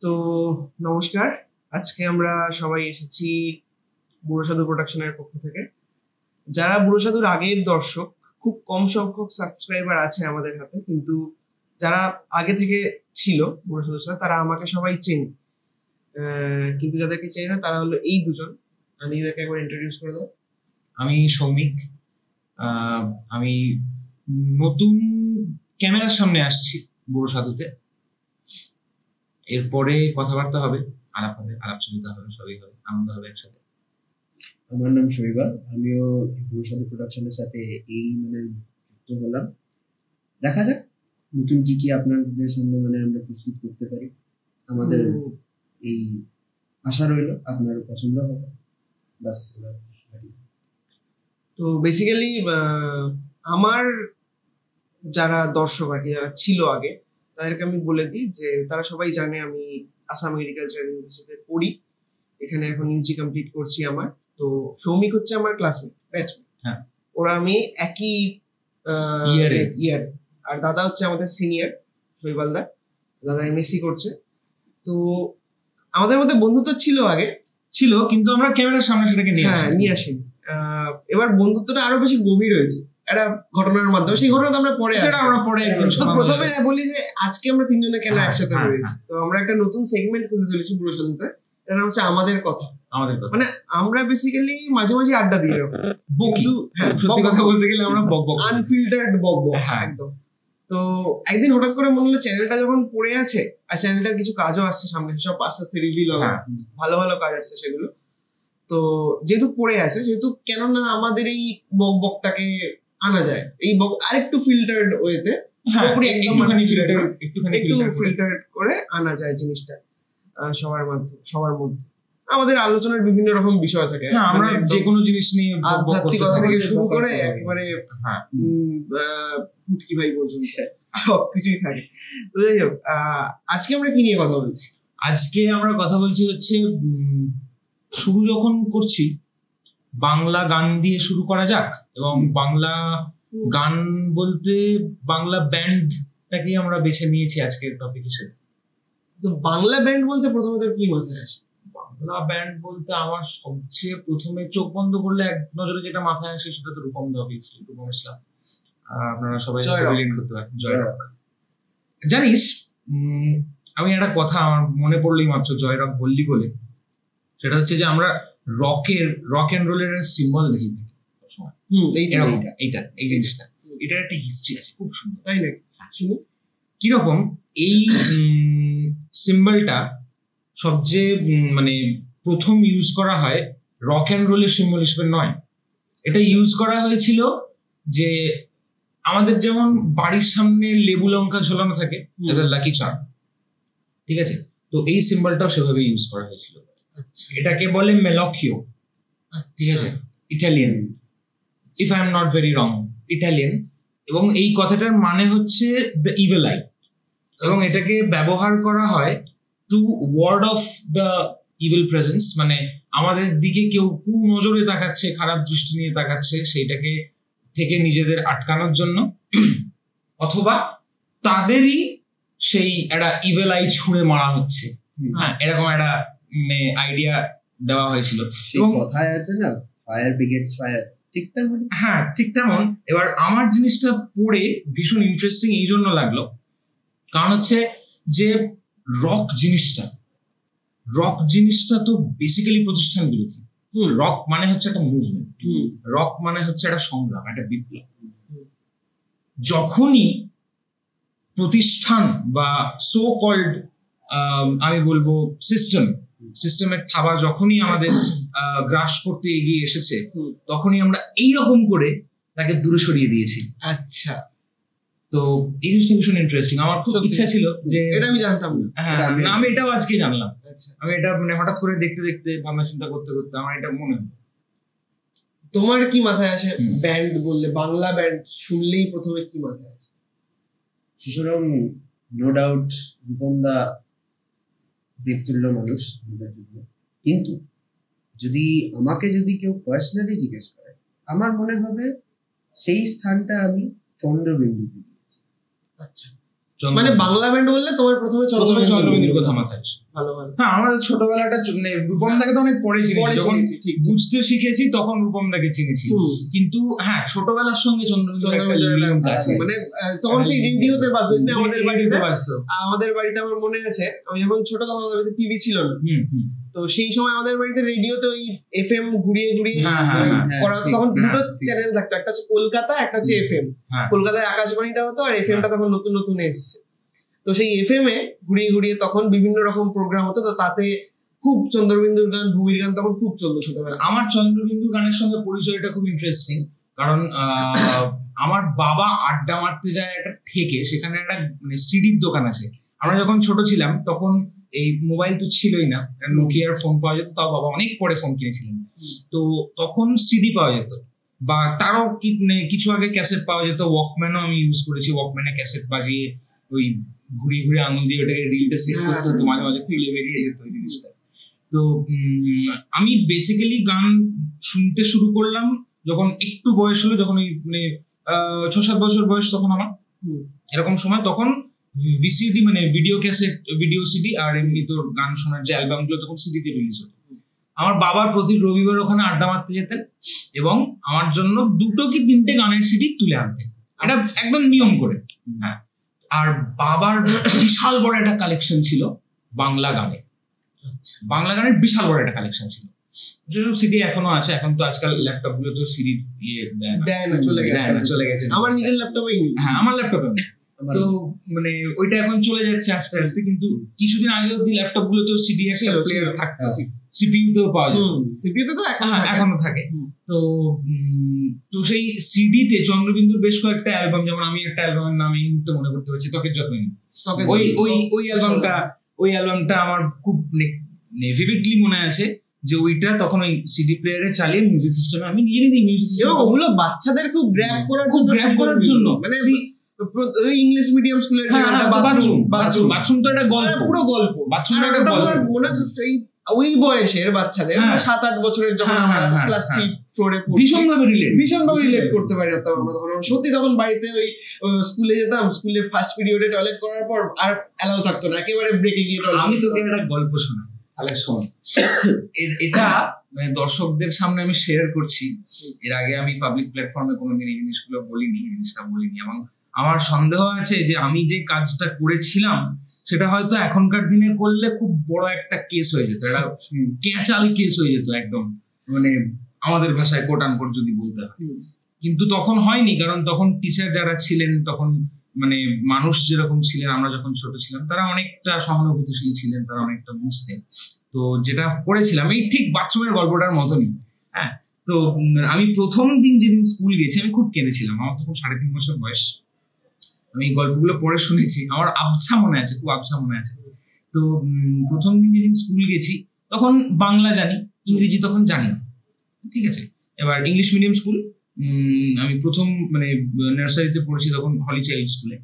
তো নমস্কার, আজকে আমরা সবাই এসেছি বুড়ো সাধু প্রোডাকশনের পক্ষ থেকে। যারা বুড়ো সাধুর আগের দর্শক, খুব কম সংখ্যক সাবস্ক্রাইবার আছে আমাদের হাতে, কিন্তু যারা আগে থেকে ছিল বুড়ো সাধুর সাথে তারা আমাকে সবাই চেনে। কিন্তু যাদেরকে চেনে না তারা হলো এই দুজন। আমি নিজেদেরকে একবার ইন্ট্রোডিউস করে দাও। আমি সৌমিক। আমি নতুন ক্যামেরার সামনে আসছি বুড়ো সাধুতে। এরপরে কথাবার্তা হবে, আলাপ হবে, আলাপচারিতা হবে, সবই হবে, আনন্দ হবে একসাথে। আমার নাম শৈবাল, আমিও বুড়ো সাধু প্রোডাকশনের সাথে যুক্ত হলাম। দেখা যাক নতুন কি আপনাদের সামনে আমরা প্রস্তুত করতে পারি। আমাদের এই আশা রইল আপনার পছন্দ হবে। বাস। তো বেসিক্যালি আমার যারা দর্শক আর কি, যারা ছিল আগে, তাদেরকে আমি বলে দিই যে তারা সবাই জানে আমি আসাম এগ্রিকালচার ইউনিভার্সিটিতে পড়ি। এখানে এখন ইউজি কমপ্লিট করছি আমার। তো সৌমিক হচ্ছে আমার ক্লাসমেট, ব্যাচমেট। হ্যাঁ, ওরা আমি একই ইয়ার। আর দাদা হচ্ছে আমাদের সিনিয়র, শৈবাল দা। দাদা এমএসসি করছে। তো আমাদের মধ্যে বন্ধুত্ব ছিল আগে, কিন্তু আমরা ক্যামেরার সামনে সেটাকে নিয়ে আসিনি। এবার বন্ধুত্বটা আরো বেশি গভীর হয়েছে একটা ঘটনার মাধ্যমে। সেই ঘটনা আমরা পরে প্রথমে বলি যে আজকে আমরা তিনজনে কেন একসাথে হয়েছি। তো আমরা একটা নতুন সেগমেন্ট খুলতে চলেছি বুড়ো সাধুতে, এর নাম হচ্ছে আমাদের কথা। মানে আমরা বেসিক্যালি মাঝে মাঝে আড্ডা দিই, কিন্তু সত্যি কথা বলতে গেলে আমরা আনফিল্টার্ড বকবক একদম। তো একদিন হঠাৎ করে মনে হলো চ্যানেলটা যখন পড়ে আছে, আর চ্যানেলটার কিছু কাজও আসছে সামনে, সব আস্তে আস্তে রিভিল হবে, ভালো ভালো কাজ আসছে সেগুলো। তো যেহেতু পড়ে আছে, সেহেতু কেন না আমাদের এই বকবকটাকে আনা যায় এই আরেকটু ফিল্টার্ড ওয়েতে, একটু ফিল্টার্ড করে আনা যায় জিনিসটা সবার মধ্যে। আমাদের আলোচনার বিভিন্ন রকম বিষয় থাকে, আমরা যে কোনো জিনিস নিয়ে আধ্যাত্মিকতা থেকে শুরু করে একেবারে পুটকি ভাই পর্যন্ত সবকিছুই থাকে। তো যাই হোক, আজকে আমরা কি নিয়ে কথা বলছি? আজকে আমরা কথা বলছি হচ্ছে শুরু যখন করছি বাংলা গান দিয়ে শুরু করা যাক। এবং বাংলা গান বলতে বাংলা ব্যান্ডটাকেই আমরা বেছে নিয়েছি আজকের টপিক হিসেবে। তো বাংলা ব্যান্ড বলতে প্রথমে কি মাথায় আসে? বাংলা ব্যান্ড বলতে আমার সবচেয়ে প্রথমে চোখ বন্ধ করলে এক নজরে যেটা মাথায় আসে সেটা তো রূপম দা, অবভিয়াসলি রূপম ইসলাম। আপনারা সবাই রিলেট করতে পারেন। জয়রক। জানিস, আমি একটা কথা আমার মনে পড়লেই মাত্র জয়রক বললি বলে, সেটা হচ্ছে যে আমরা রক এন্ড রোলের সিম্বল দেখি এই জিনিসটা, এটার একটা হিস্ট্রি আছে খুব সুন্দর, তাই না? শুনি কিরকম এই সিম্বলটা সবচেয়ে প্রথম ইউজ করা হয় রক এন্ড রোলের সিম্বল হিসেবে নয়। এটা ইউজ করা হয়েছিল যে আমাদের যেমন বাড়ির সামনে লেবু লঙ্কা ঝোলানো থাকে অ্যাজ আ লাকি চার্ম, ঠিক আছে? তো এই সিম্বলটাও সেভাবে ইউজ করা হয়েছিল। এটাকে বলে মেলকিও, ঠিক আছে? Italian, if I am not very wrong, Italian. এবং এই কথাটার মানে হচ্ছে দ্য ইভিল আই, এবং এটাকে ব্যবহার করা হয় to ward off the evil presence. মানে আমাদের দিকে কেউ কুনজরে তাকাচ্ছে, খারাপ দৃষ্টি নিয়ে তাকাচ্ছে, সেইটাকে থেকে নিজেদের আটকানোর জন্য, অথবা তাদেরই সেই একটা ইভিল আই ছুঁড়ে মারা হচ্ছে। হ্যাঁ, এরকম একটা আইডিয়া দেওয়া হয়েছিল। এবং কথায় আছে না, ফায়ার ব্রিগেডস ফায়ার, ঠিক তেমন। হ্যাঁ, ঠিক তেমন। এবার আমার জিনিসটা পড়ে ভীষণ ইন্টারেস্টিং এই জন্য লাগলো, কারণ হচ্ছে যে রক জিনিসটা তো বেসিক্যালি প্রতিষ্ঠান বিরোধী। রক মানে হচ্ছে একটা মুভমেন্ট, রক মানে হচ্ছে একটা সংগ্রাম, একটা বিপ্লব। যখনই প্রতিষ্ঠান বা সো কল্ড আমি বলবো সিস্টেমের থাবা যখনই আমাদের গ্রাস করতে এগিয়ে এসেছে, তখনই আমরা এইরকম করে তাকে দূরে সরিয়ে দিয়েছি। আচ্ছা, তো এই জিনিসটা ভীষণ ইন্টারেস্টিং। আমার খুব ইচ্ছা ছিল যে, এটা আমি জানতাম না। আমি এটাও আজকে জানলাম। আমি এটা হঠাৎ করে দেখতে দেখতে ভাবনা চিন্তা করতে করতে আমার এটা মনে হলো। তোমার কি মাথায় আসে ব্যান্ড বললে? বাংলা ব্যান্ড শুনলেই প্রথমে কি মাথায় আসে? সুতরাং নো ডাউট রূপম দা দেবতুল্য মানুষ আমাদের জন্য। কিন্তু আমাকে যদি কেউ পার্সোনালি জিজ্ঞেস করে, আমার মনে হবে সেই স্থানটা আমি চন্দ্রবিন্দুকে দিয়েছি। আচ্ছা, মানে বাংলা ব্যান্ড বললে তোমার প্রথমে চন্দ্রবিন্দুর কথা মাথায় আসে। ভালো ভালো। হ্যাঁ, আমার ছোটবেলাটা রূপমদাকে তো অনেক পরে চিনেছি, যখন বুঝতে শিখেছি তখন রূপমদাকে চিনেছি, কিন্তু হ্যাঁ ছোটবেলার সঙ্গে চন্দ্রবিন্দুর আছে। মানে তখন সেই রেডিওতে বাজতো, আমাদের বাড়িতে আমার মনে আছে আমি যখন ছোট তখন আমাদের বাড়িতে টিভি ছিল না, তো সেই সময় আমাদের বাড়িতে রেডিওতে ওই এফএম ঘুরিয়ে করা, তখন দুটো চ্যানেল থাকতো, একটা হচ্ছে কলকাতা, একটা হচ্ছে এফএম। কলকাতায় আকাশবাণীটা হতো আর এফএমটা তখন নতুন নতুন এসছে, তো সেই এফএম এ ঘুরিয়ে ঘুরিয়ে তখন বিভিন্ন রকম প্রোগ্রাম হতো, তো তাতে খুব চন্দ্রবিন্দুর গান, ভূমির গান তখন খুব চলতো ছোটবেলা। আমার চন্দ্রবিন্দুর গানের সঙ্গে পরিচয়টা খুব ইন্টারেস্টিং, কারণ আমার বাবা আড্ডা মারতে যায় একটা থেকে, সেখানে একটা মানে সিডির দোকান আছে। আমরা যখন ছোট ছিলাম তখন এই মোবাইল তো ছিলই না, নোকিয়ার ফোন পাওয়া যেত, তাও বাবা অনেক পরে ফোন কিনেছিলেন, তো তখন সিডি পাওয়া যেত, বা তারও কিছু আগে ক্যাসেট পাওয়া যেত। ওয়াকম্যানও আমি ইউজ করেছি, ওয়াকম্যানে ক্যাসেট বাজিয়ে ওই ঘুরিয়ে ঘুরিয়ে আঙুল দিয়ে ওটাকে রিলটা সেট করতে হতো, মাঝে মাঝে খুলে বেরিয়ে যেত ওই জিনিসটা। তো আমি বেসিক্যালি গান শুনতে শুরু করলাম যখন একটু বয়স হলো, যখন ওই মানে 6-7 বছর বয়স তখন আমার এরকম সময়, তখন ভিসিডি মানে ভিডিও ক্যাসেট, ভিডিও সিডি আর এমনি তোর গান শোনার যে অ্যালবামগুলো তখন সিডিতে রিলিজ হতো। আমার বাবা প্রতি রবিবার ওখানে আড্ডা মারতে যেতেন এবং আমার জন্য 2 কি 3টে গানের সিডি তুলে আনতেন, এটা একদম নিয়ম করে। হ্যাঁ, আর বাবার বিশাল বড় একটা কালেকশন ছিল বাংলা গানে, বাংলা গানের বিশাল বড় একটা কালেকশন ছিল, যেসব সিডি এখনো আছে। এখন তো আজকাল ল্যাপটপ গুলো তো সিডি দেয় না, চলে গেছে। আমার নিজের ল্যাপটপেই নেই। হ্যাঁ, আমার ল্যাপটপে তো মানে ওইটা এখন চলে যাচ্ছে আস্তে আস্তে, কিন্তু কিছুদিন আগে অব্দি ল্যাপটপ গুলো তো সিডি একটা প্লেয়ার থাকতো, সিপিইউ তেও পাওয়া যায়, সিপিইউ তে তো এখনো থাকে। তো সেই সিডিতে চন্দ্রবিন্দুর বেশ কয়েকটা অ্যালবাম, যেমন আমি একটা অ্যালবামের নাম এই মুহূর্তে মনে করতে পারছি, ত্বকের যত্ন নিই, ওই অ্যালবামটা আমার খুব ভিভিডলি মনে আছে, যে ওইটা তখন ওই সিডি প্লেয়ারে চালিয়ে মিউজিক সিস্টেমে আমি নিজে মিউজিক সিস্টেম, ওগুলো বাচ্চাদের খুব গ্র্যাব করার জন্য মানে ইংলিশ মিডিয়াম স্কুলের বাথরুম তো একটা গল্প, পুরো গল্প। মনে হচ্ছে ওই বয়সের বাচ্চাদের 7-8 বছরের যখন আমরা ক্লাস 3-4 ভীষণভাবে রিলেট করতে পারি আমরা তখন। সত্যি তখন বাড়িতে ওই স্কুলে যেতাম, স্কুলে ফার্স্ট পিরিয়ডে টয়লেট করার পর আর অ্যালাউ থাকতো না, একেবারে ব্রেকে গিয়ে টয়লেট। আমি তোকে একটা গল্প শোনাই, তাহলে শোন। এটা মানে দর্শকদের সামনে আমি শেয়ার করছি, এর আগে আমি পাবলিক প্ল্যাটফর্মে কোনোদিন এই জিনিসটা বলিনি। এবং আমার সন্দেহ আছে যে আমি যে কাজটা করেছিলাম সেটা হয়তো এখনকার দিনে করলে খুব বড় একটা কেস হয়ে যেত, একটা ক্যাচাল কেস হয়ে যেত একদম, মানে আমাদের ভাষায় কোট আনকোট যদি বলতে হয়। কিন্তু তখন হয়নি, কারণ তখন টিচার যারা ছিলেন, তখন মানে মানুষ যেরকম ছিলেন, আমরা যখন ছোট ছিলাম তারা অনেকটা সহানুভূতিশীল ছিলেন, তারা অনেকটা বুঝতেন। তো যেটা করেছিলাম এই ঠিক বাথরুমের গল্পটার মতনই। হ্যাঁ, তো আমি প্রথম দিন যেদিন স্কুল গেছি আমি খুব কেঁদেছিলাম, আমার তখন 3.5 বছর বয়স। আমি এই গল্পগুলো পরে শুনেছি, আমার আবছা মনে আছে, খুব আবছা মনে আছে। তো প্রথম দিন যেদিন স্কুল গেছি তখন বাংলা জানি, ইংরেজি তখন জানি না, ঠিক আছে। এবার ইংলিশ মিডিয়াম স্কুল, আমি প্রথম মানে নার্সারিতে পড়েছি তখন হলি চাইল্ড স্কুলে।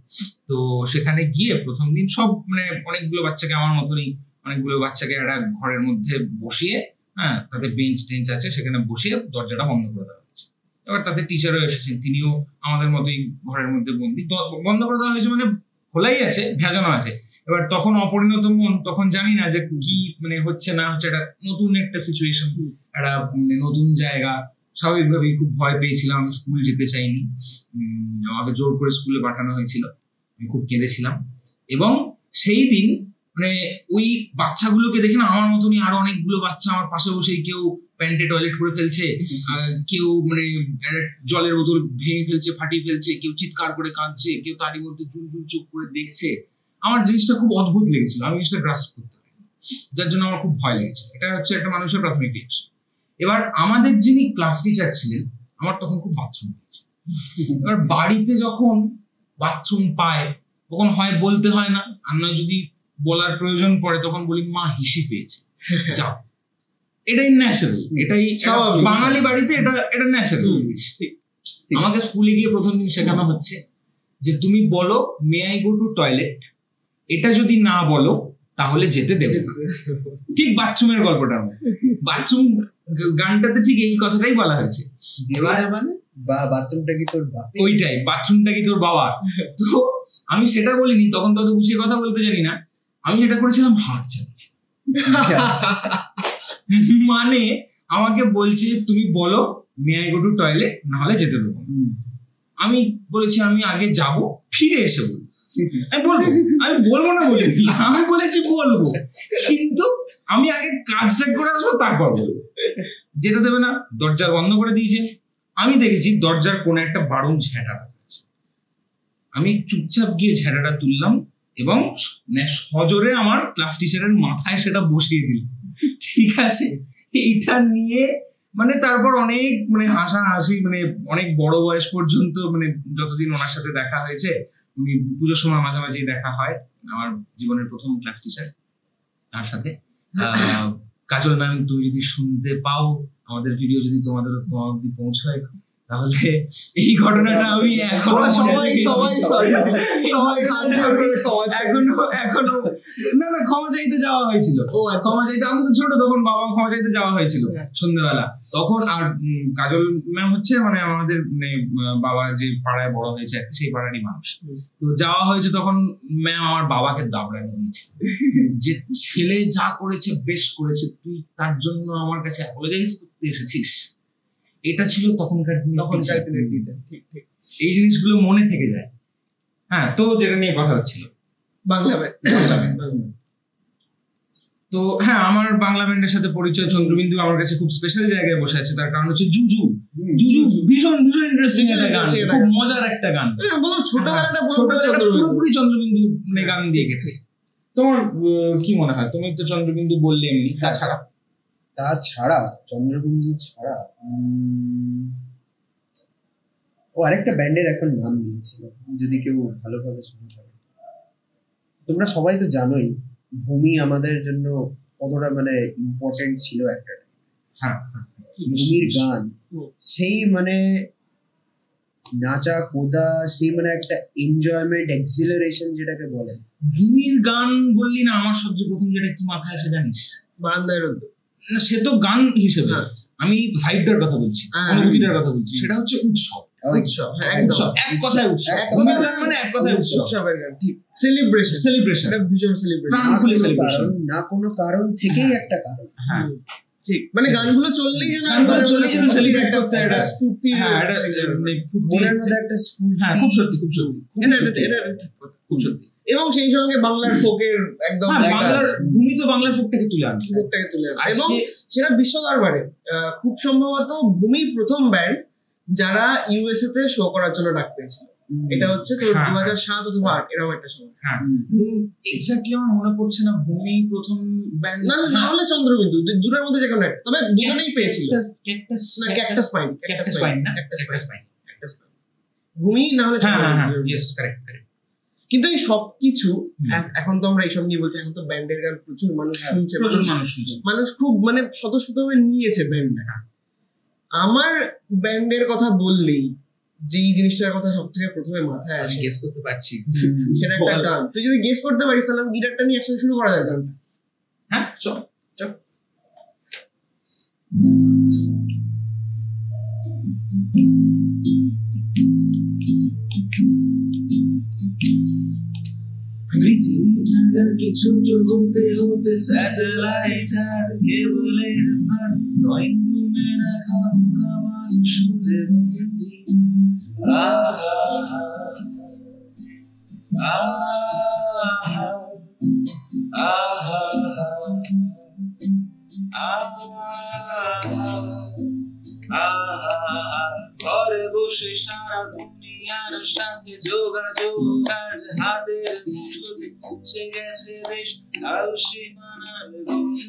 তো সেখানে গিয়ে প্রথম দিন সব মানে অনেকগুলো বাচ্চাকে, আমার মতনই অনেকগুলো বাচ্চাকে একটা ঘরের মধ্যে বসিয়ে, হ্যাঁ তাদের বেঞ্চ টেঞ্চ আছে, সেখানে বসিয়ে দরজাটা বন্ধ করে দেওয়া হয়েছে। এবার তাদের টিচারও এসেছেন, তিনিও আমাদের মতোই ঘরের মধ্যে বন্দি। বন্ধ করে দেওয়া হয়েছে মানে খোলাই আছে, ভেজানো আছে। এবার তখন অপরিণত মন, তখন জানি না যে কি মানে হচ্ছে না হচ্ছে, একটা নতুন একটা সিচুয়েশন, একটা নতুন জায়গা। স্বাভাবিকভাবেই খুব ভয় পেয়েছিলাম, আমি স্কুল যেতে চাইনি, আমাকে জোর করে স্কুলে পাঠানো হয়েছিল, আমি খুব কেঁদেছিলাম। এবং সেই দিন মানে ওই বাচ্চাগুলোকে দেখে না আমার মতনই আরো অনেকগুলো বাচ্চা আমার পাশে বসেই, কেউ প্যান্টে টয়লেট করে ফেলছে, কেউ মানে জলের বোতল ভেঙে ফেলছে, ফাটিয়ে ফেলছে, কেউ চিৎকার করে কাঁদছে, কেউ তারই মধ্যে জুল জুল চোখ করে দেখছে। আমার জিনিসটা খুব অদ্ভুত লেগেছিল, আমি জিনিসটা গ্রাস্প করতে পারিনি, যার জন্য আমার খুব ভয় লেগেছে। এটা হচ্ছে একটা মানুষের প্রাথমিক রিঅ্যাকশন। এবার আমাদের যিনি ক্লাস টিচার ছিলেন, আমার তখন খুব বাথরুম পেয়েছে। এবার বাড়িতে যখন বাথরুম পায় তখন হয় বলতে হয় না, আর নয় যদি বলার প্রয়োজন পড়ে তখন বলি মা হিসি পেয়েছে, যাও। এটাই ন্যাচারাল, এটাই বাঙালি বাড়িতে এটা ন্যাচারাল জিনিস। আমাকে স্কুলে গিয়ে প্রথম দিন শেখানো হচ্ছে যে তুমি বলো may I go to toilet, এটা যদি না বলো তাহলে যেতে দেবে না। ঠিক বাথরুমের গল্পটা, বাথরুম গানটাতে ঠিক এই কথাটাই বলা হয়েছে। বাথরুমটা কি তোর বাপের? ওইটাই, বাথরুমটা কি তোর বাবার? তো আমি সেটা বলিনি, তখন তত গুছিয়ে কথা বলতে জানি না। আমি যেটা করেছিলাম হাত চালিয়েছি। মানে আমাকে বলছে তুমি বলো may I go to toilet, না হলে যেতে দেবো। আমি বলেছি আমি আগে যাব, ফিরে এসে বলবো। আমি বলবো না বলিনি, আমি বলেছি বলবো, কিন্তু আমি আগে কাজটা করে আসবো তারপর বলবো। যেতে দেবে না, দরজা বন্ধ করে দিয়েছে। আমি দেখেছি দরজার কোন একটা বারুণ ঝেঁটা আছে, আমি চুপচাপ গিয়ে ঝেঁটাটা তুললাম এবং সজোরে আমার ক্লাস টিচারের মাথায় সেটা বসিয়ে দিল। ঠিক আছে, এইটা নিয়ে মানে তারপর অনেক মানে হাসাহাসি, মানে অনেক বড় বয়স পর্যন্ত, মানে যতদিন ওনার সাথে দেখা হয়েছে, উনি পুজোর সময় মাঝামাঝি দেখা হয়। আমার জীবনের প্রথম ক্লাস টিচার, তার সাথে কাজল ম্যাম, তুমি যদি শুনতে পাও, আমাদের ভিডিও যদি তোমার অব্দি পৌঁছায়, তাহলে এই ঘটনাটা আমি এখনো না ক্ষমা চাইতে যাওয়া হয়েছিল। ক্ষমা চাইতে, আমি তো ছোট তখন, বাবা ক্ষমা চাইতে যাওয়া হয়েছিল সন্ধ্যেবেলা তখন। আর কাজল ম্যাম হচ্ছে মানে আমাদের বাবার যে পাড়ায় বড় হয়েছে সেই পাড়ারই মানুষ। তো যাওয়া হয়েছে তখন, ম্যাম আমার বাবাকে দাবড়ানি দিয়েছিল যে ছেলে যা করেছে বেশ করেছে, তুই তার জন্য আমার কাছে অ্যাপোলোজাইজ করতে এসেছিস। এটা ছিল তখনকার দিনের টিচার। ঠিক, এই জিনিসগুলো মনে থেকে যায়। হ্যাঁ, তো যেটা নিয়ে কথা হচ্ছিল বাংলা ব্যান্ড। তো হ্যাঁ, আমার বাংলা ব্যান্ডের সাথে পরিচয়, চন্দ্রবিন্দু আমার কাছে খুব স্পেশাল জায়গায় বসে আছে। তার কারণ হচ্ছে জুজু ভীষণ ইন্টারেস্টিং একটা গান, খুব মজার একটা গান। ছোটবেলাটা পুরোপুরি চন্দ্রবিন্দু গান দিয়ে কেটেছে। তোমার কি মনে হয়? তুমি তো চন্দ্রবিন্দু বললে, এমনি তাছাড়া চন্দ্রবিন্দু ছাড়া ও আরেকটা ব্যান্ডের এখন নাম নিয়েছিল, যদি কেউ ভালোভাবে শুনে থাকে। তোমরা সবাই তো জানোই ভূমি আমাদের জন্য কতটা মানে ইম্পর্টেন্ট ছিল একটা। ভূমির গান, সেই মানে নাচা কোদা, সেই মানে একটা এনজয়মেন্ট, এক্সিলারেশন যেটাকে বলে। ভূমির গান বললি না, আমার সবচেয়ে প্রথম যেটা কি মাথায় আসে জানিস? বারান্দায় রোদ। সে তো গান হিসেবে, আমি ভাইবটার কথা বলছি, অনুভূতিটার কথা বলছি। সেটা হচ্ছে উৎসব। এক কথায় উৎসব, মানে এক কথায় উৎসবের গান। ঠিক, সেলিব্রেশন, ভীষণ সেলিব্রেশন, না কোনো কারণ থেকেই একটা কারণ। হ্যাঁ ঠিক, মানে গানগুলো চললেই যেন সেলিব্রেট করতে একটা স্ফূর্তি, মনের মধ্যে একটা স্ফূর্তি। হ্যাঁ, খুব সত্যি, খুব সত্যি। এবং সেই সঙ্গে বাংলার ফোকের একদম, বাংলার ভূমি তো বাংলার ফোকটাকে তুলে আনে, এবং সেটা বিশ্ব দরবারে। খুব সম্ভবত ভূমি প্রথম ব্যান্ড যারা ইউএসএ তে শো করার জন্য ডাক পেয়েছিল। এটা হচ্ছে তো 2007 অথবা 2008 এরকম একটা সময়। হ্যাঁ, এক্স্যাক্টলি আমার মনে পড়ছে না ভূমি প্রথম ব্যান্ড, না হলে চন্দ্রবিন্দু, দুটোর মধ্যে যে কোনো একটা। তবে দুজনেই পেয়েছিল। Cactus pine. ভূমি না হলে চন্দ্রবিন্দু। কিন্তু এই সবকিছু এখন তো আমরা এইসব নিয়ে বলছি, এখন তো ব্যান্ডের গান প্রচুর মানুষ শুনছে, মানুষ খুব মানে স্বতঃস্ফূর্তভাবে নিয়েছে ব্যান্ডটা। আমার ব্যান্ডের কথা বললেই যেই জিনিসটার কথা সব থেকে প্রথমে মাথায় আসে, গেস করতে পারছি, সেটা একটা গান। তুই যদি গেস করতে পারিস তাহলে গিটারটা নিয়ে একসাথে শুরু করা যায় গানটা। হ্যাঁ, চল। কিছু হতে হতে স্যাটেলাইট আর কেবলের ভার, ড্রয়িং রুমে রাখা শুতে বন্দি। ঘরে বসে সারা দুনিয়ার সাথে যোগাযোগ আজ হাতের মুঠোতে, পৌঁছে গেছে দেশ কাল সীমানার গন্ডি।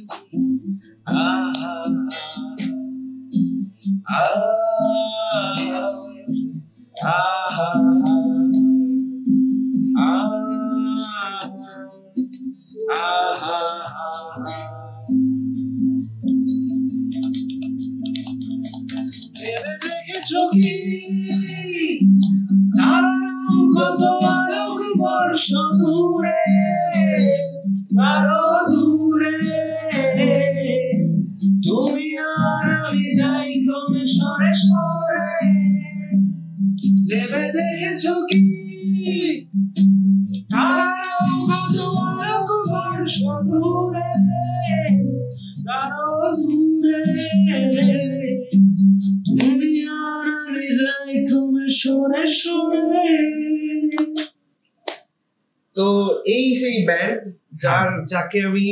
কত আলোক বর্ষ দূরে, আরো দূরে, তুমি আর আমি যাই ক্রমে সরে সরে। দূরে আরো দূরে তুমি আর আমি যাই তুমি সরে সরে। তো এই সেই ব্যান্ড যাকে আমি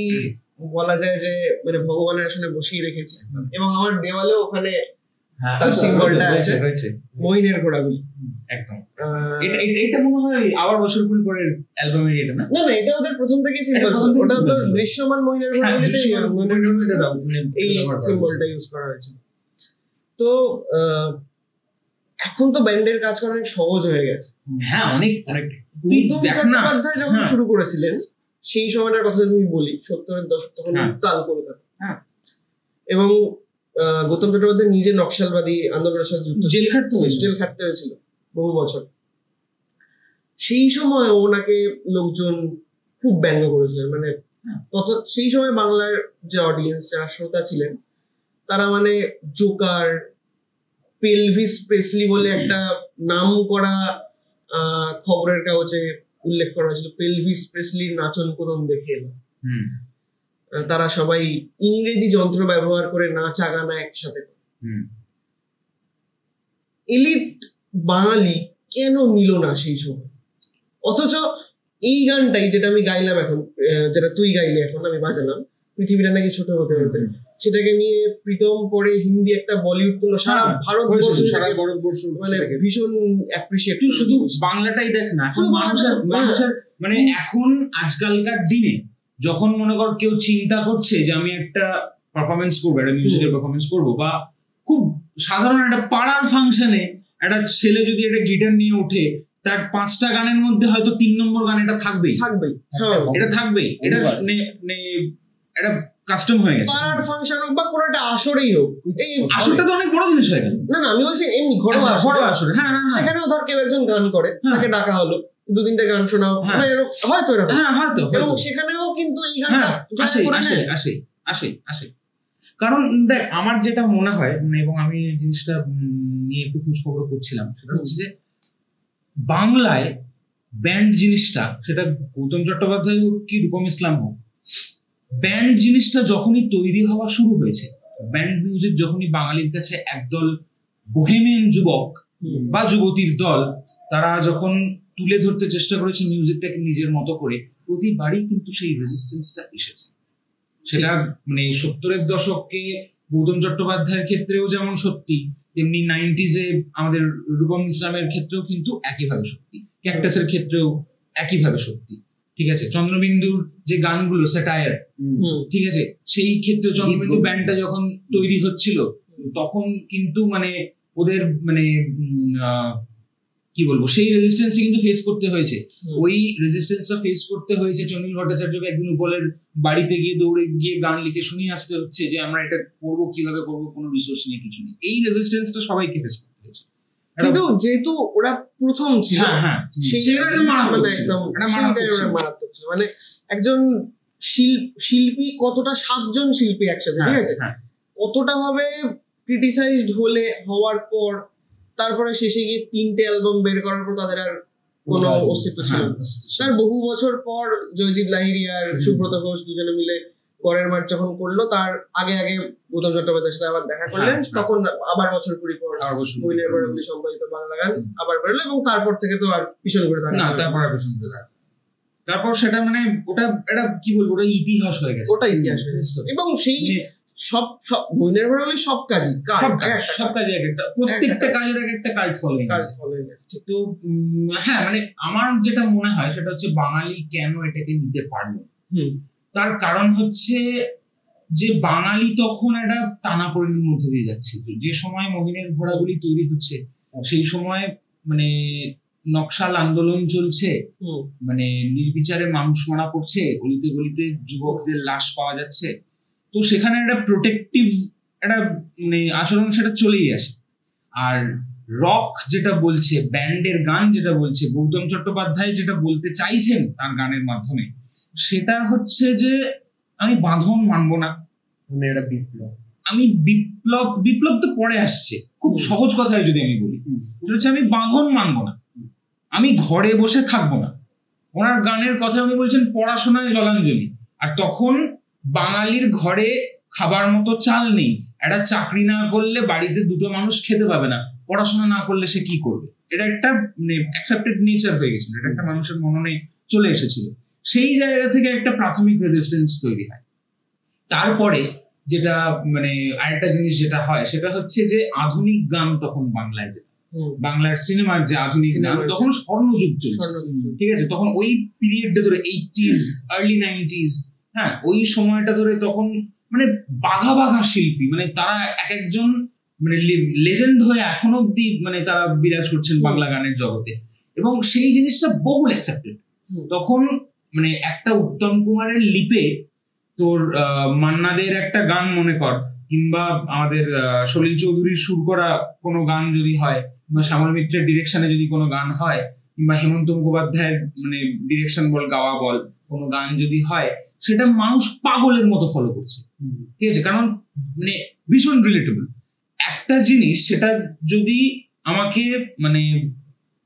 বলা যায় যে মানে ভগবানের আসলে বসিয়ে রেখেছে, এবং আমার দেওয়ালেও ওখানে তার সিম্বলটা আছে, মহিনের ঘোড়াগুলি। একদম এটা মনে হয় আবার বছর কুড়ি পরের অ্যালবামের এটা না? না এটা ওদের প্রথম থেকেই সিম্বল ছিল, ওটা তো দৃশ্যমান মহিনের ঘোড়াগুলিতে এই সিম্বলটা ইউজ করা হয়েছে। তো এখন তো ব্যান্ডের কাজ করা অনেক সহজ হয়ে গেছে। হ্যাঁ, অনেক গৌতম চট্টোপাধ্যায় যখন শুরু করেছিলেন সেই সময়টার কথা তুমি বলি, 70-এর দশক, তখন উত্তাল কলকাতা, এবং গৌতম চট্টোপাধ্যায় নিজে নকশালবাদী আন্দোলনের সাথে যুক্ত, জেল খাটতে হয়েছিল বহু বছর। সেই সময় ওনাকে লোকজন খুব ব্যঙ্গ করেছিলেন, মানে সেই সময় বাংলার যে অডিয়েন্স, যারা শ্রোতা ছিলেন, তারা মানে জোকার, পেলভিস প্রেসলি বলে একটা নাম করা খবরের কাগজে উল্লেখ করা হয়েছিল, পেলভিস প্রেসলির নাচন কোদন দেখে এলো। তারা সবাই ইংরেজি যন্ত্র ব্যবহার করে নাচা গানা একসাথে। এলিট বাঙালি কেন নিল না সেই সময়? অথচ এই গানটাই, যেটা আমি গাইলাম এখন, যেটা তুই গাইলি এখন, আমি বাজালাম, পৃথিবীটা নাকি ছোট হতে হতে, সেটাকে নিয়ে প্রীতম পরে হিন্দি একটা বলিউড করলো, সারা ভারতবর্ষ মানে ভীষণ অ্যাপ্রিসিয়েট। শুধু বাংলাটাই দেখ না, মানুষের মানে এখন আজকালকার দিনে যখন মনে কর কেউ চিন্তা করছে যে আমি একটা পারফরমেন্স করবো, একটা মিউজিকের পারফরমেন্স করবো, বা খুব সাধারণ একটা পাড়ার ফাংশনে একটা ছেলে যদি একটা গিটার নিয়ে ওঠে, তার 5টা গানের মধ্যে হয়তো 3 নম্বর গান এটা থাকবেই, এটা থাকবেই, এটা একটা কাস্টম হয়ে গেছে। পাড়ার ফাংশন হোক বা কোনো একটা আসরেই হোক, এই আসরটা তো অনেক বড় জিনিস হয়ে গেল। না আমি বলছি এমনি ঘরোয়া আসরে, সেখানেও ধর কেউ একজন গান করে, তাকে ডাকা হলো, 2-3টে গান শোনাও, হয়তো এরকম, এবং সেখানেও কিন্তু এই গানটা আসে। কারণ দেখ, আমার যেটা মনে হয়, এবং আমি জিনিসটা নিয়ে একটু খোঁজ খবর করছিলাম, সেটা হচ্ছে যে বাংলায় ব্যান্ড জিনিসটা, সেটা গৌতম চট্টোপাধ্যায় হোক কি রূপম ইসলাম হোক, ব্যান্ড জিনিসটা যখনই তৈরি হওয়া শুরু হয়েছে, ব্যান্ড মিউজিক যখনই বাঙালির কাছে একদল বোহেমিয়ান যুবক বা যুবতীর দল, তারা যখন তুলে ধরতে চেষ্টা করেছে মিউজিকটাকে নিজের মতো করে, প্রতিবারই কিন্তু সেই রেজিস্ট্যান্সটা এসেছে। সেটা মানে 70-এর দশকে গৌতম চট্টোপাধ্যায়ের ক্ষেত্রেও যেমন সত্যি, তেমনি 90s-এ আমাদের রূপম ইসলামের ক্ষেত্রেও কিন্তু একইভাবে সত্যি, ক্যাকটাসের ক্ষেত্রেও একইভাবে সত্যি। ঠিক আছে, চন্দ্রবিন্দুর যে গানগুলো স্যাটায়ার, ঠিক আছে, সেই ক্ষেত্রে চন্দ্রবিন্দু ব্যান্ডটা যখন তৈরি হচ্ছিল, তখন কিন্তু মানে ওদের মানে কি বলবো, সেই রেজিস্ট্যান্সটা কিন্তু ফেস করতে হয়েছে। ওই রেজিস্ট্যান্সটা ফেস করতে হয়েছে চন্দ্রিল ভট্টাচার্যকে একদিন উপলের বাড়িতে গিয়ে দৌড়ে গিয়ে গান লিখে শুনিয়ে আসতে হচ্ছে যে আমরা এটা করবো, কিভাবে করবো, কোনো রিসোর্স নেই, কিছু নেই। এই রেজিস্ট্যান্সটা সবাইকে ফেস করতে হয়েছে, কিন্তু যেহেতু ওরা প্রথম ছিল, মানে একজন শিল্পী কতটা, 7জন শিল্পী একসাথে, ঠিক আছে, কতটা ভাবে ক্রিটিসাইজড হওয়ার পর, তারপরে শেষে গিয়ে 3টে অ্যালবাম বের করার পর তাদের আর কোনো অস্তিত্ব ছিল না। তার বহু বছর পর জয়জিৎ লাহিড়ী আর সুব্রত ঘোষ দুজনে মিলে পরের মাঠ যখন করলো, তার আগে গৌতম চট্টোপাধ্যায়ের সাথে আবার দেখা করলেন, তখন আবার বছর 20 পর মহিনের ঘোড়াগুলি সম্পাদিত বাংলা গান আবার বেরোলো, এবং তারপর থেকে তো আর পিছন ঘুরে থাকে না। তারপর সেটা মানে ওটা এটা কি বলবো, ওটা ইতিহাস হয়ে গেছে, ওটা ইতিহাস হয়ে গেছে। এবং সেই সব মহিনের ঘোড়াগুলি সব কাজই একটা, প্রত্যেকটা কাজের একটা কাল্ট ফলোইং আছে। তো হ্যাঁ, মানে আমার যেটা মনে হয় সেটা হচ্ছে বাঙালি কেন এটাকে নিতে পারলো, তার কারণ হচ্ছে যে বাঙালি তখন একটা টানাপোড়েনের মধ্যে দিয়ে যাচ্ছে। যে সময় মহিনের ঘোড়াগুলি তৈরি হচ্ছে, সেই সময় মানে নকশাল আন্দোলন চলছে, মানে নির্বিচারে মানুষ মারা পড়ছে, গলিতে গলিতে যুবকদের লাশ পাওয়া যাচ্ছে। তো সেখানে একটা প্রোটেক্টিভ একটা মানে আচরণ সেটা চলেই আসে। আর রক যেটা বলছে, ব্যান্ডের গান যেটা বলছে, গৌতম চট্টোপাধ্যায় যেটা বলতে চাইছেন তার গানের মাধ্যমে, সেটা হচ্ছে যে আমি বাঁধন মানবো না, আমি বিপ্লব তো পরে আসছে। খুব সহজ কথায় যদি আমি বলি, সেটা হচ্ছে আমি বাঁধন মানবো না, আমি ঘরে বসে থাকবো না। ওনার গানের কথা উনি বলছেন পড়াশোনায় জলাঞ্জলি, আর তখন বাঙালির ঘরে খাবার মতো চাল নেই, একটা চাকরি না করলে বাড়িতে দুটো মানুষ খেতে পাবে না, পড়াশোনা না করলে সে কি করবে, এটা একটা মানে অ্যাকসেপ্টেড নেচার হয়ে গেছিল, এটা একটা মানুষের মননে চলে এসেছিল। সেই জায়গা থেকে একটা প্রাথমিক রেজিস্ট্যান্স তৈরি হয়। তারপরে যেটা মানে আরেকটা জিনিস যেটা হয় সেটা হচ্ছে যে আধুনিক গান তখন বাংলায়, বাংলার সিনেমার যে আধুনিক গান তখন স্বর্ণযুগ চলছে, ঠিক আছে, তখন ওই পিরিয়ডটা ধরে 80s আর্লি 90s, হ্যাঁ ওই সময়টা ধরে তখন মানে বাঘা বাঘা শিল্পী, মানে তারা এক একজন মানে লেজেন্ড হয়ে এখনো অব্দি মানে তারা বিরাজ করছেন বাংলা গানের জগতে, এবং সেই জিনিসটা বহুল অ্যাকসেপ্টেড। তখন মানে একটা উত্তম কুমারের লিপে তোর মান্নাদের একটা গান মনে কর, কিংবা আমাদের সলিল চৌধুরীর সুর করা কোনো গান যদি হয়, বা শ্যামল মিত্রের ডিরেকশনে যদি কোনো গান হয়, কিংবা হেমন্ত মুখোপাধ্যায়ের মানে ডিরেকশন বল গাওয়া বল কোনো গান যদি হয়, সেটা মানুষ পাগলের মতো ফলো করছে, ঠিক আছে, কারণ মানে ভীষণ রিলেটেবল একটা জিনিস। সেটা যদি আমাকে মানে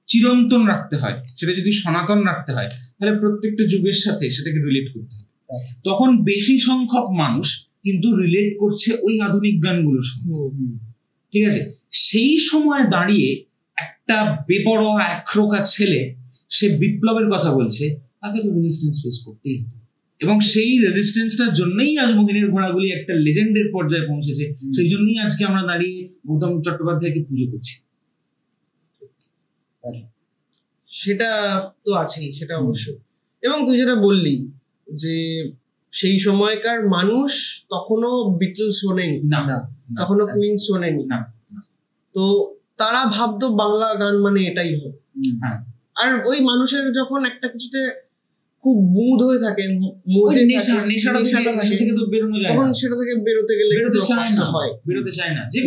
চিরন্তন রাখতে হয়, সেটা যদি সনাতন রাখতে হয়, তাহলে প্রত্যেকটা যুগের সাথে সেটাকে রিলেট করতে হবে। তখন বেশি সংখ্যক মানুষ কিন্তু রিলেট করছে ওই আধুনিক গানগুলোর সঙ্গে, ঠিক আছে। সেই সময় দাঁড়িয়ে একটা বেপরোয়া একরোকা ছেলে সে বিপ্লবের কথা বলছে, তাকে তো রেজিস্ট্যান্স ফেস করতেই হবে, এবং সেই রেজিস্ট্যান্সটার জন্যই আজ মোহিনীর ঘোড়াগুলি একটা লেজেন্ডের পর্যায়ে পৌঁছেছে। সেই জন্যই আজকে আমরা দাঁড়িয়ে গৌতম চট্টোপাধ্যায়কে পুজো করছি। সেটা তো আছেই, সেটা অবশ্যই। এবং তুই যেটা বললি যে সেই সময়কার মানুষ তখনও বিটলস শোনেনি, তখনও কুইন্স শোনেনি, তো তারা ভাবতো বাংলা গান মানে এটাই হবে। আর ওই মানুষের যখন একটা কিছুতে খুব বুঁদ হয়ে থাকে, তখন সেটা থেকে বেরোতে গেলে বেরোতে চায় না, যে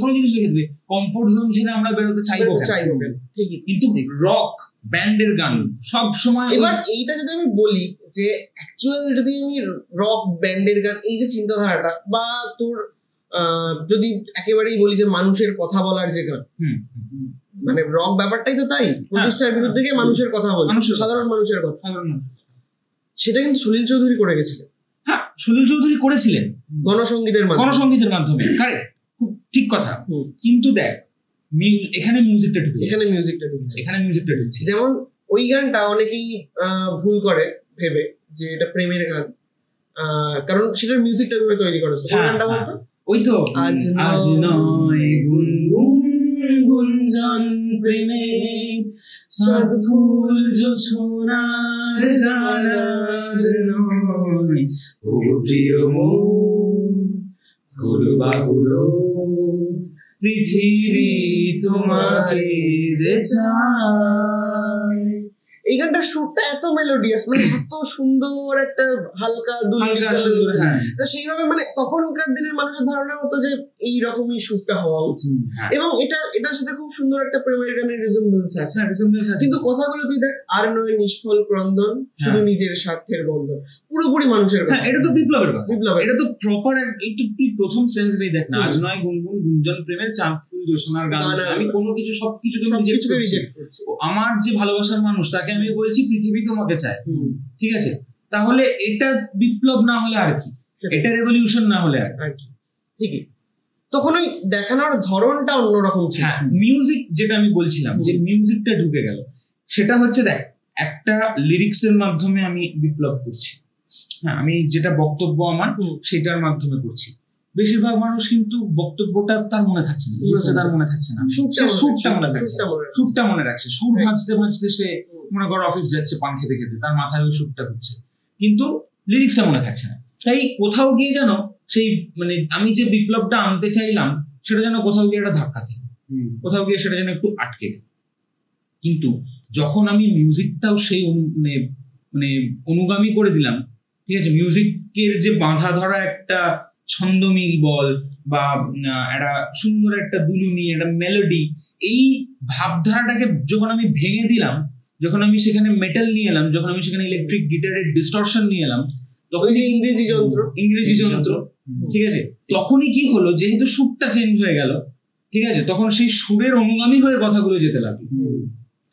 কোনো জিনিসের ক্ষেত্রে কমফোর্ট জোন ছেড়ে আমরা বেরোতে চাইবো কেন, কিন্তু রক ব্যান্ডের গান সব সময়। এবার এইটা যদি আমি বলি যে অ্যাকচুয়াল যদি আমি রক ব্যান্ডের গান, এই যে চিন্তাধারাটা, বা তোর যদি একেবারেই বলি যে মানুষের কথা বলার যে গান, মানে রক ব্যাপারটাই তো তাই, প্রতিষ্ঠার বিরুদ্ধে গিয়ে মানুষের কথা বলছে, সাধারণ মানুষের কথা, সেটা কিন্তু সলিল চৌধুরী করে গেছিলেন। হ্যাঁ, সলিল চৌধুরী করেছিলেন গণসঙ্গীতের মাধ্যমে, কারেক্ট, খুব ঠিক কথা। কিন্তু দেখ এখানে মিউজিকটা ঢুকছে, যেমন ওই গানটা অনেকেই ভুল করে ভেবে যে এটা প্রেমের গান, কারণ সেটার মিউজিকটা কিভাবে তৈরি করেছে, ওই গানটা বলতো ওই তো আজ নয় গুনগুন গুঞ্জন প্রেমে চাঁদ ফুল জোছনার গান, আজ নয় ও প্রিয় মন গুরুবাগুলো পৃথিবী তোমাকে যে চায়। এই গানটার সুরটা এত মেলোডিয়াস, মানে এত সুন্দর একটা হালকা তো সেইভাবে মানে তখনকার দিনের মানুষের ধারণা হতো যে এই রকমই সুরটা হওয়া উচিত, এবং এটার সাথে খুব সুন্দর একটা প্রেমের গানের রিজেম্বলস আছে। কিন্তু কথাগুলো তুই দেখ, আর নয় নিষ্ফল ক্রন্দন, শুধু নিজের স্বার্থের বন্ধন, পুরোপুরি মানুষের কথা। এটা তো বিপ্লবের কথা, এটা তো প্রপার একটু প্রথম সেন্স নেই, দেখ না, আজ নয় গুনগুন গুঞ্জন প্রেমের চাঁদ ফুল জোছনার গান, আমি কোনো কিছু সবকিছুকে রিজেক্ট করছি, আমার যে ভালোবাসার মানুষ তাকে আমি বলছি পৃথিবী তোমাকে চায়, ঠিক আছে, তাহলে এটা বিপ্লব না হলে আর কি, এটা রেভলিউশন না হলে আর কি, ঠিকই। তখন ওই দেখানোর ধরনটা অন্যরকম ছিল। হ্যাঁ, মিউজিক যেটা আমি বলছিলাম যে মিউজিকটা ঢুকে গেল, সেটা হচ্ছে দেখ একটা লিরিক্সের মাধ্যমে আমি বিপ্লব করছি, হ্যাঁ আমি যেটা বক্তব্য আমার সেটার মাধ্যমে করছি। বেশিরভাগ মানুষ কিন্তু বক্তব্যটা তার মনে থাকছে না, তার মনে থাকছে না, সুরটা মনে রাখছে, সুর ভাঁজতে ভাঁজতে সে মনে করো অফিস যাচ্ছে পান খেতে খেতে, তার মাথায় ওই সুরটা ঘুরছে, কিন্তু লিরিক্সটা মনে থাকছে না। তাই কোথাও গিয়ে যেন সেই মানে আমি যে বিপ্লবটা আনতে চাইলাম সেটা যেন কোথাও গিয়ে একটা ধাক্কা খেয়ে, কোথাও গিয়ে সেটা যেন একটু আটকে গেল। কিন্তু যখন আমি মিউজিকটাও সেই মানে অনুগামী করে দিলাম, ঠিক আছে, মিউজিকের যে বাঁধা ধরা একটা ছন্দমিল বল বা একটা সুন্দর একটা দুলুনি, একটা মেলোডি, এই ভাবধারাটাকে যখন আমি ভেঙে দিলাম, যখন আমি সেখানে মেটাল নিয়ে এলাম, যখন আমি সেখানে ইলেকট্রিক গিটারের ডিস্টরশন নিয়ে এলাম, তখন ইংরেজি যন্ত্র, ঠিক আছে, তখনই কি হলো, যেহেতু সুরটা চেঞ্জ হয়ে গেল, ঠিক আছে, তখন সেই সুরের অনুগামী হয়ে কথাগুলো যেতে লাগলো,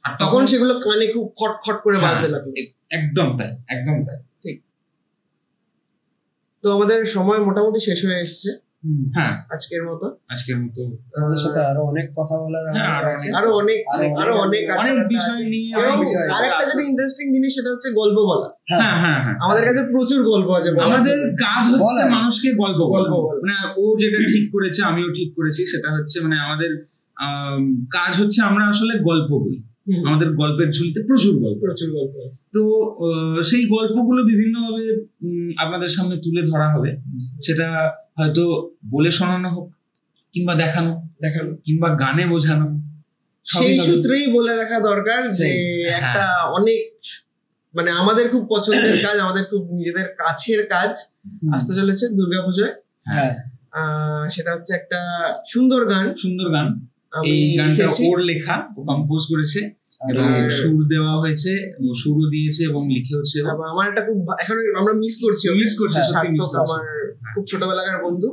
আর তখন সেগুলো কানে খুব খটখট করে বাজতে লাগলো। একদম তাই, একদম তাই, ঠিক। তো আমাদের সময় মোটামুটি শেষ হয়ে এসেছে হ্যাঁ আজকের মতো। আমাদের সাথে আরো অনেক কথা বলার আছে, আরো অনেক অনেক বিষয় নিয়ে আরেকটা যেটা ইন্টারেস্টিং জিনিস সেটা হচ্ছে গল্প বলা। হ্যাঁ হ্যাঁ হ্যাঁ, আমাদের কাছে প্রচুর গল্প আছে। আমাদের কাজ হচ্ছে মানুষকে গল্প বলা। মানে ও যেটা ঠিক করেছে আমিও ঠিক করেছি, সেটা হচ্ছে মানে আমাদের কাজ হচ্ছে আমরা আসলে গল্প বলি। আমাদের গল্পের ঝুলিতে প্রচুর গল্প আছে। তো সেই গল্পগুলো বিভিন্নভাবে আপনাদের সামনে তুলে ধরা হবে। সেটা হয়তো বলে শোনানো হোক, কিংবা দেখানো কিংবা গানে বোঝানো, সেই সূত্রেই বলে রাখা দরকার যে একটা অনেক মানে আমাদের খুব পছন্দের কাজ, আমাদের খুব নিজেদের কাছের কাজ আসতে চলেছে দুর্গাপূজায়। সেটা হচ্ছে একটা সুন্দর গান। এই গানটা ওর লেখা, ও কম্পোজ করেছে এবং সুর দেওয়া হয়েছে, সুরও দিয়েছে এবং লিখেওছে। আমার একটা খুব এখন আমরা মিস করছি আমার খুব ছোটবেলাকার বন্ধু,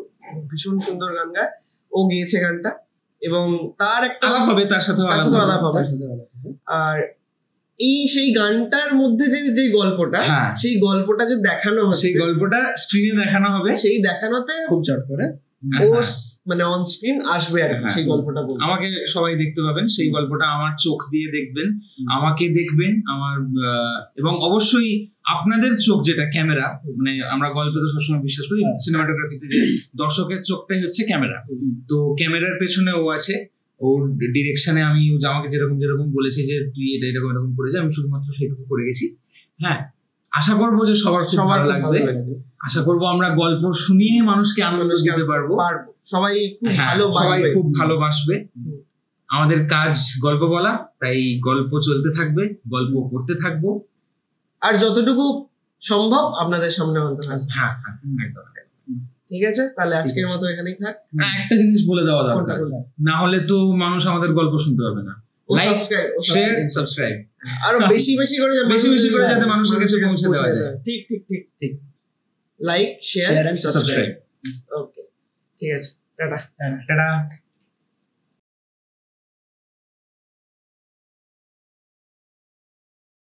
ভীষণ সুন্দর গান গায়, ও গেয়েছে গানটা এবং তার একটা আলাপ হবে, তার সাথে আলাপ হবে। আর সেই গানটার মধ্যে যে গল্পটা, সেই গল্পটা যে দেখানো হচ্ছে, সেই গল্পটা স্ক্রিনে দেখানো হবে। সেই দেখানোতে খুব চট করে ও মানে অন স্ক্রিন আসবে আর সেই গল্পটা বলতে। আমাকে সবাই দেখতে পাবেন, সেই গল্পটা আমার চোখ দিয়ে দেখবেন, আমাকে দেখবেন আমার, এবং অবশ্যই আপনাদের চোখ যেটা ক্যামেরা, মানে আমরা গল্পে তো সবসময় বিশ্বাস করি সিনেমাটোগ্রাফিতে যে দর্শকের চোখটাই হচ্ছে ক্যামেরা। তো ক্যামেরার পেছনে ও আছে, ওর ডিরেকশনে আমি আমাকে যেরকম বলেছে যে তুই এটা এরকম করে যা, আমি শুধুমাত্র সেইটুকু করে গেছি। হ্যাঁ, আশা করবো যে সবার ভালো লাগবে। আশা করবো আমরা গল্প শুনিয়ে মানুষকে আনন্দ দিতে পারবো, সবাই খুব ভালোবাসবে। আমাদের কাজ গল্প বলা, তাই গল্প চলতে থাকবে, গল্প করতে থাকবো, আর যতটুকু সম্ভব আপনাদের সামনে আনতে থাকবে। হ্যাঁ একদম ঠিক আছে, তাহলে আজকের মতো এখানেই থাক। একটা জিনিস বলে দেওয়া দরকার, না হলে তো মানুষ আমাদের গল্প শুনতে হবে না। লাইক, শেয়ার, সাবস্ক্রাইব, আরো বেশি করে যাতে মানুষের কাছে পৌঁছে দেওয়া যায়। ঠিক লাইক, শেয়ার, সাবস্ক্রাইব। ওকে, ঠিক আছে, টাটা।